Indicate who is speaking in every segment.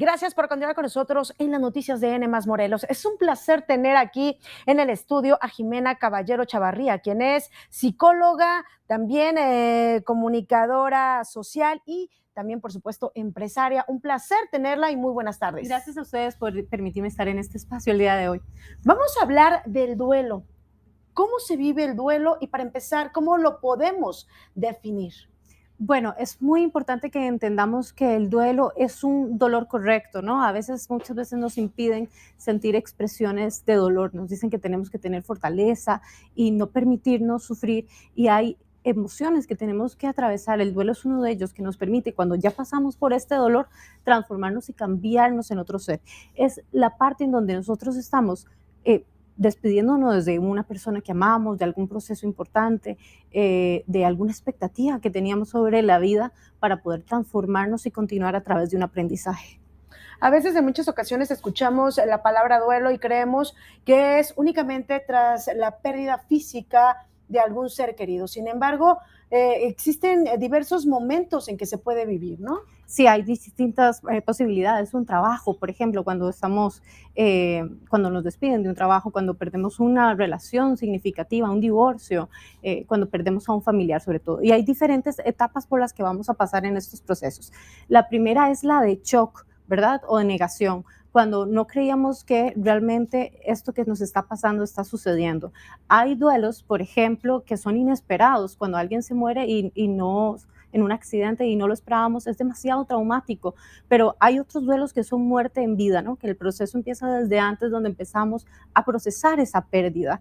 Speaker 1: Gracias por continuar con nosotros en las noticias de N Morelos. Es un placer tener aquí en el estudio a Jimena Caballero Chavarría, quien es psicóloga, también comunicadora social y también, por supuesto, empresaria. Un placer tenerla y muy buenas tardes.
Speaker 2: Gracias a ustedes por permitirme estar en este espacio el día de hoy.
Speaker 1: Vamos a hablar del duelo. ¿Cómo se vive el duelo? Y para empezar, ¿cómo lo podemos definir?
Speaker 2: Bueno, es muy importante que entendamos que el duelo es un dolor correcto, ¿no? Muchas veces nos impiden sentir expresiones de dolor, nos dicen que tenemos que tener fortaleza y no permitirnos sufrir, y hay emociones que tenemos que atravesar. El duelo es uno de ellos que nos permite, cuando ya pasamos por este dolor, transformarnos y cambiarnos en otro ser. Es la parte en donde nosotros estamos despidiéndonos de una persona que amamos, de algún proceso importante, de alguna expectativa que teníamos sobre la vida, para poder transformarnos y continuar a través de un aprendizaje.
Speaker 1: A veces en muchas ocasiones escuchamos la palabra duelo y creemos que es únicamente tras la pérdida física de algún ser querido. Sin embargo, existen diversos momentos en que se puede vivir, ¿no?
Speaker 2: Sí, hay distintas posibilidades. Un trabajo, por ejemplo, cuando nos despiden de un trabajo, cuando perdemos una relación significativa, un divorcio, cuando perdemos a un familiar sobre todo. Y hay diferentes etapas por las que vamos a pasar en estos procesos. La primera es la de shock, ¿verdad? O de negación, cuando no creíamos que realmente esto que nos está pasando está sucediendo. Hay duelos, por ejemplo, que son inesperados, cuando alguien se muere y no en un accidente y no lo esperábamos, es demasiado traumático, pero hay otros duelos que son muerte en vida, ¿no? Que el proceso empieza desde antes, donde empezamos a procesar esa pérdida.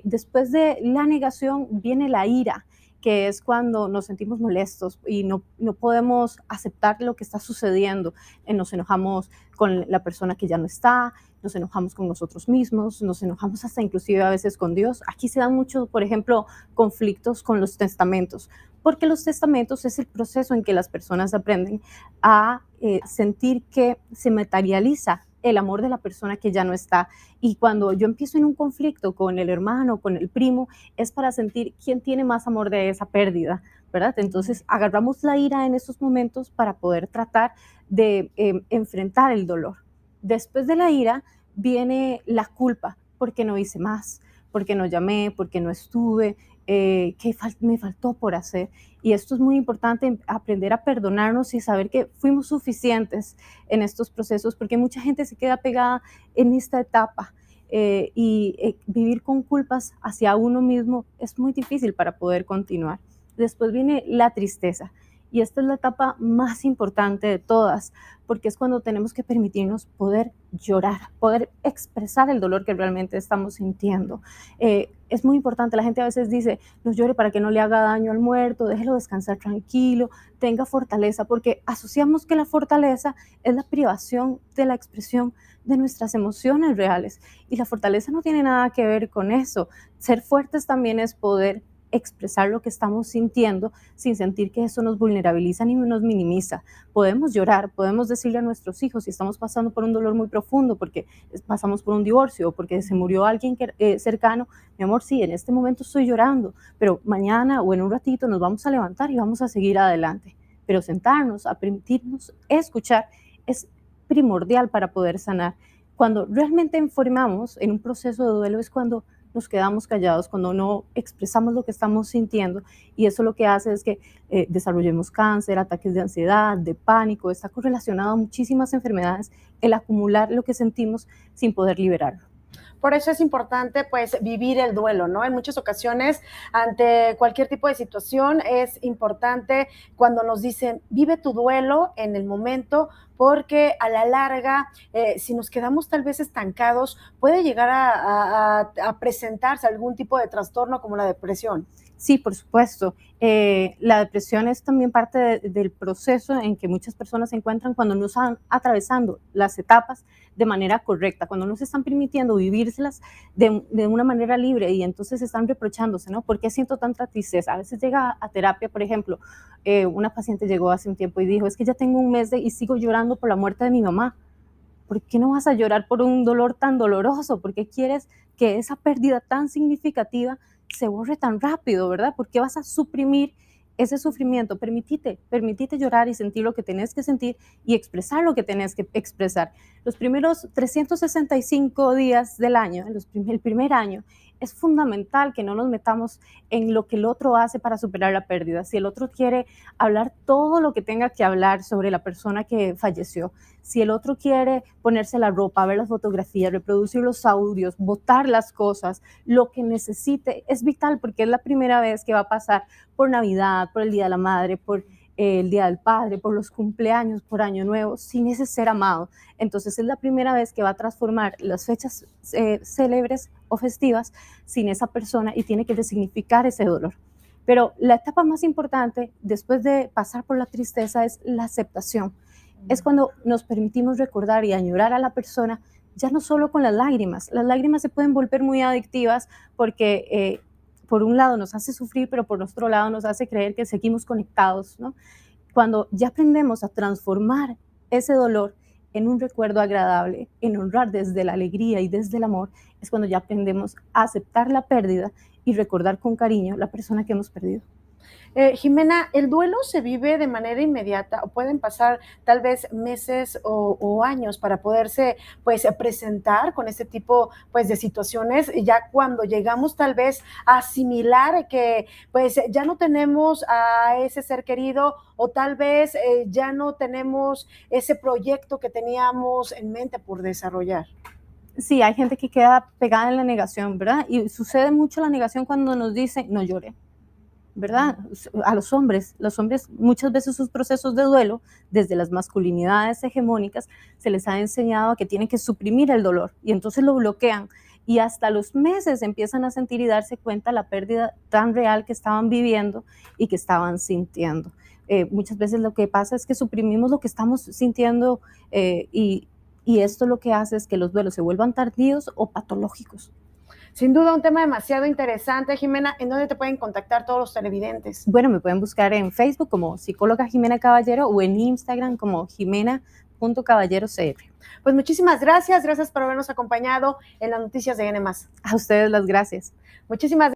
Speaker 2: Después de la negación viene la ira, que es cuando nos sentimos molestos y no podemos aceptar lo que está sucediendo. Nos enojamos con la persona que ya no está, nos enojamos con nosotros mismos, nos enojamos hasta inclusive a veces con Dios. Aquí se dan muchos, por ejemplo, conflictos con los testamentos, porque los testamentos es el proceso en que las personas aprenden a sentir que se materializa el amor de la persona que ya no está. Y cuando yo empiezo en un conflicto con el hermano, con el primo, es para sentir quién tiene más amor de esa pérdida, ¿verdad? Entonces agarramos la ira en esos momentos para poder tratar de enfrentar el dolor. Después de la ira viene la culpa, porque no hice más, porque no llamé, porque no estuve, me faltó por hacer. Y esto es muy importante, aprender a perdonarnos y saber que fuimos suficientes en estos procesos, porque mucha gente se queda pegada en esta etapa. Vivir con culpas hacia uno mismo es muy difícil para poder continuar. Después viene la tristeza, y esta es la etapa más importante de todas, porque es cuando tenemos que permitirnos poder llorar, poder expresar el dolor que realmente estamos sintiendo. Es muy importante, la gente a veces dice, no llore para que no le haga daño al muerto, déjelo descansar tranquilo, tenga fortaleza, porque asociamos que la fortaleza es la privación de la expresión de nuestras emociones reales, y la fortaleza no tiene nada que ver con eso. Ser fuertes también es poder expresar lo que estamos sintiendo sin sentir que eso nos vulnerabiliza ni nos minimiza. Podemos llorar, podemos decirle a nuestros hijos si estamos pasando por un dolor muy profundo, porque pasamos por un divorcio o porque se murió alguien cercano: mi amor, sí, en este momento estoy llorando, pero mañana o en un ratito nos vamos a levantar y vamos a seguir adelante. Pero sentarnos, a permitirnos escuchar, es primordial para poder sanar. Cuando realmente informamos en un proceso de duelo es cuando nos quedamos callados, cuando no expresamos lo que estamos sintiendo, y eso lo que hace es que desarrollemos cáncer, ataques de ansiedad, de pánico. Está correlacionado a muchísimas enfermedades el acumular lo que sentimos sin poder liberarlo.
Speaker 1: Por eso es importante, pues, vivir el duelo, ¿no? En muchas ocasiones, ante cualquier tipo de situación, es importante cuando nos dicen, vive tu duelo en el momento, porque a la larga, si nos quedamos tal vez estancados, puede llegar a presentarse algún tipo de trastorno como la depresión.
Speaker 2: Sí, por supuesto. La depresión es también parte del proceso en que muchas personas se encuentran cuando no están atravesando las etapas de manera correcta, cuando no se están permitiendo vivírselas de una manera libre, y entonces están reprochándose, ¿no? ¿Por qué siento tanta tristeza? A veces llega a terapia, por ejemplo, una paciente llegó hace un tiempo y dijo, es que ya tengo un mes y sigo llorando por la muerte de mi mamá. ¿Por qué no vas a llorar por un dolor tan doloroso? ¿Por qué quieres que esa pérdida tan significativa se borre tan rápido, verdad? ¿Por qué vas a suprimir ese sufrimiento, permitite llorar y sentir lo que tenés que sentir y expresar lo que tenés que expresar. Los primeros 365 días del año, el primer año, es fundamental que no nos metamos en lo que el otro hace para superar la pérdida. Si el otro quiere hablar todo lo que tenga que hablar sobre la persona que falleció, si el otro quiere ponerse la ropa, ver las fotografías, reproducir los audios, botar las cosas, lo que necesite, es vital porque es la primera vez que va a pasar por Navidad, por el Día de la Madre, por el Día del Padre, por los cumpleaños, por Año Nuevo, sin ese ser amado. Entonces es la primera vez que va a transformar las fechas célebres o festivas sin esa persona y tiene que resignificar ese dolor. Pero la etapa más importante después de pasar por la tristeza es la aceptación. Es cuando nos permitimos recordar y añorar a la persona, ya no solo con las lágrimas se pueden volver muy adictivas porque por un lado nos hace sufrir, pero por otro lado nos hace creer que seguimos conectados, ¿no? Cuando ya aprendemos a transformar ese dolor en un recuerdo agradable, en honrar desde la alegría y desde el amor, es cuando ya aprendemos a aceptar la pérdida y recordar con cariño la persona que hemos perdido.
Speaker 1: Jimena, ¿el duelo se vive de manera inmediata o pueden pasar tal vez meses o años para poderse pues presentar con este tipo pues de situaciones ya cuando llegamos tal vez a asimilar que pues ya no tenemos a ese ser querido o tal vez ya no tenemos ese proyecto que teníamos en mente por desarrollar?
Speaker 2: Sí, hay gente que queda pegada en la negación, ¿verdad? Y sucede mucho la negación cuando nos dicen, no llore, ¿verdad? A los hombres muchas veces sus procesos de duelo, desde las masculinidades hegemónicas, se les ha enseñado a que tienen que suprimir el dolor y entonces lo bloquean y hasta los meses empiezan a sentir y darse cuenta la pérdida tan real que estaban viviendo y que estaban sintiendo. Muchas veces lo que pasa es que suprimimos lo que estamos sintiendo y esto lo que hace es que los duelos se vuelvan tardíos o patológicos.
Speaker 1: Sin duda un tema demasiado interesante, Jimena. ¿En dónde te pueden contactar todos los televidentes?
Speaker 2: Bueno, me pueden buscar en Facebook como psicóloga Jimena Caballero o en Instagram como jimena.caballerocr.
Speaker 1: Pues muchísimas gracias por habernos acompañado en las noticias de N+.
Speaker 2: A ustedes las gracias.
Speaker 1: Muchísimas gracias.